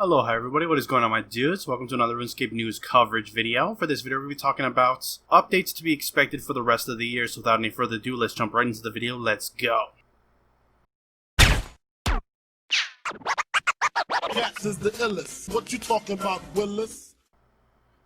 Hello, hi everybody, what is going on my dudes? Welcome to another RuneScape news coverage video. For this video, we'll be talking about updates to be expected for the rest of the year. So without any further ado, let's jump right into the video. Let's go. Cats is the illest. What you talking about, Willis?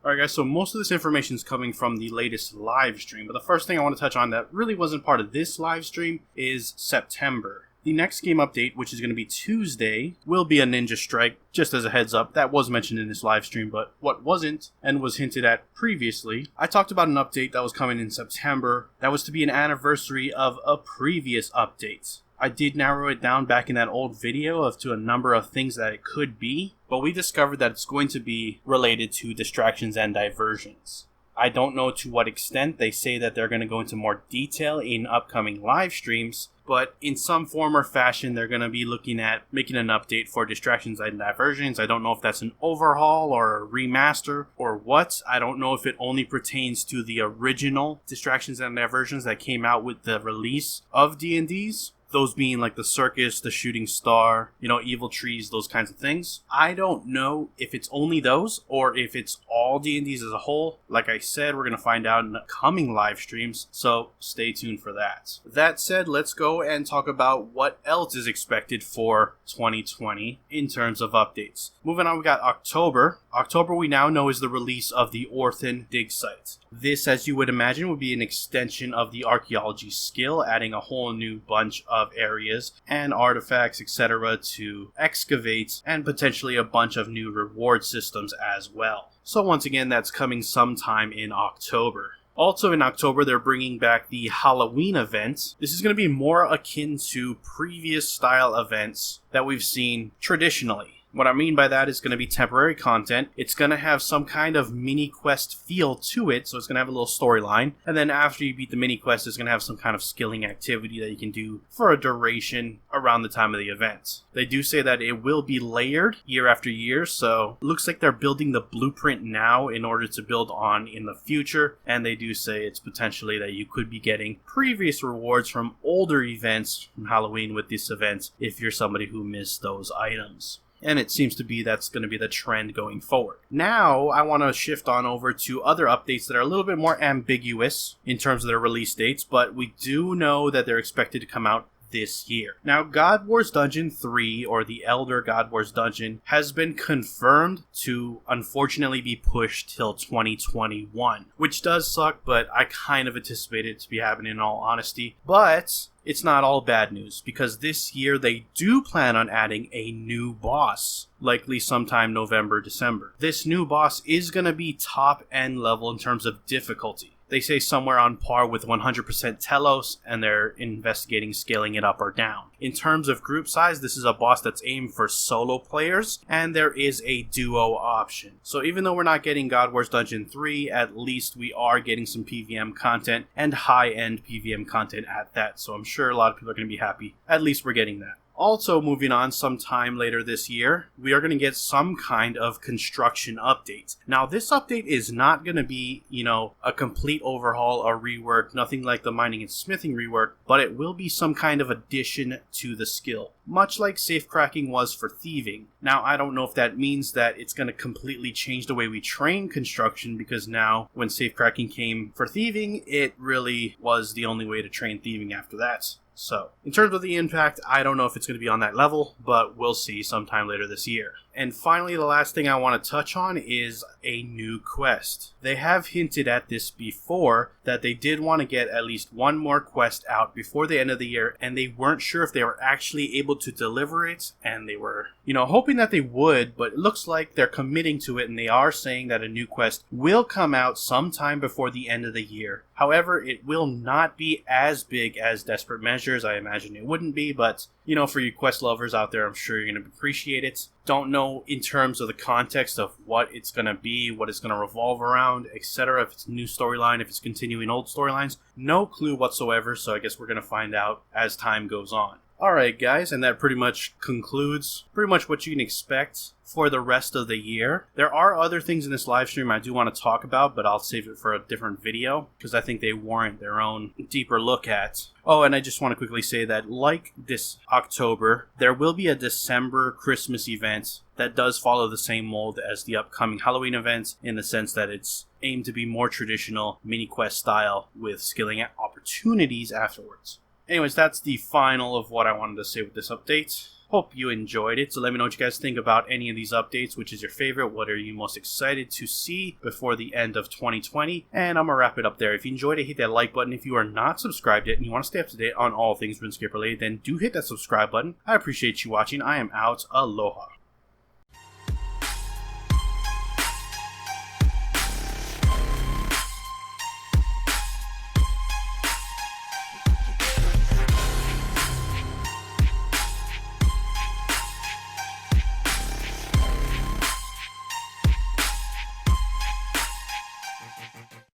Alright guys, so most of this information is coming from the latest live stream. But the first thing I want to touch on that really wasn't part of this live stream is September. The next game update, which is going to be Tuesday, will be a Ninja Strike, just as a heads up. That was mentioned in this live stream, but what wasn't, and was hinted at previously, I talked about an update that was coming in September that was to be an anniversary of a previous update. I did narrow it down back in that old video to a number of things that it could be, but we discovered that it's going to be related to distractions and diversions. I don't know to what extent. They say that they're going to go into more detail in upcoming live streams, but in some form or fashion, they're going to be looking at making an update for distractions and diversions. I don't know if that's an overhaul or a remaster or what. I don't know if it only pertains to the original distractions and diversions that came out with the release of D&Ds. Those being like the circus, the shooting star, evil trees, those kinds of things. I don't know if it's only those or if it's all D&Ds as a whole. Like I said, we're going to find out in the coming live streams, so stay tuned for that. That said, let's go and talk about what else is expected for 2020 in terms of updates. Moving on, we got October. October we now know is the release of the Orthen Digsite. This, as you would imagine, would be an extension of the archaeology skill, adding a whole new bunch of areas and artifacts, etc. to excavate, and potentially a bunch of new reward systems as well. So once again, that's coming sometime in October. Also in October, they're bringing back the Halloween event. This is going to be more akin to previous style events that we've seen traditionally. What I mean by that is going to be temporary content. It's going to have some kind of mini quest feel to it, so it's going to have a little storyline. And then after you beat the mini quest, it's going to have some kind of skilling activity that you can do for a duration around the time of the event. They do say that it will be layered year after year, so it looks like they're building the blueprint now in order to build on in the future. And they do say it's potentially that you could be getting previous rewards from older events from Halloween with this event if you're somebody who missed those items. And it seems to be that's going to be the trend going forward. Now, I want to shift on over to other updates that are a little bit more ambiguous in terms of their release dates, but we do know that they're expected to come out this year. Now, God Wars Dungeon 3, or the Elder God Wars Dungeon, has been confirmed to unfortunately be pushed till 2021, which does suck, but I kind of anticipated it to be happening in all honesty. But it's not all bad news, because this year they do plan on adding a new boss, likely sometime November, December. This new boss is going to be top end level in terms of difficulty. They say somewhere on par with 100% Telos, and they're investigating scaling it up or down. In terms of group size, this is a boss that's aimed for solo players, and there is a duo option. So even though we're not getting God Wars Dungeon 3, at least we are getting some PvM content, and high-end PvM content at that. So I'm sure a lot of people are going to be happy. At least we're getting that. Also, moving on sometime later this year, we are going to get some kind of construction update. Now, this update is not going to be, a complete overhaul or rework, nothing like the mining and smithing rework, but it will be some kind of addition to the skill, much like safecracking was for thieving. Now, I don't know if that means that it's going to completely change the way we train construction, because now, when safecracking came for thieving, it really was the only way to train thieving after that. So, in terms of the impact, I don't know if it's going to be on that level, but we'll see sometime later this year. And finally, the last thing I want to touch on is a new quest. They have hinted at this before, that they did want to get at least one more quest out before the end of the year, and they weren't sure if they were actually able to deliver it, and they were, hoping that they would, but it looks like they're committing to it, and they are saying that a new quest will come out sometime before the end of the year. However, it will not be as big as Desperate Measures. I imagine it wouldn't be, but, for you quest lovers out there, I'm sure you're going to appreciate it. Don't know in terms of the context of what it's going to be, what it's going to revolve around, etc. If it's a new storyline, if it's continuing old storylines. No clue whatsoever, so I guess we're going to find out as time goes on. Alright guys, and that pretty much concludes what you can expect for the rest of the year. There are other things in this live stream I do want to talk about, but I'll save it for a different video because I think they warrant their own deeper look at. Oh, and I just want to quickly say that like this October, there will be a December Christmas event that does follow the same mold as the upcoming Halloween event in the sense that it's aimed to be more traditional mini quest style with skilling opportunities afterwards. Anyways, that's the final of what I wanted to say with this update. Hope you enjoyed it, so let me know what you guys think about any of these updates. Which is your favorite? What are you most excited to see before the end of 2020? And I'm going to wrap it up there. If you enjoyed it, hit that like button. If you are not subscribed yet and you want to stay up to date on all things RuneScape related, then do hit that subscribe button. I appreciate you watching. I am out. Aloha.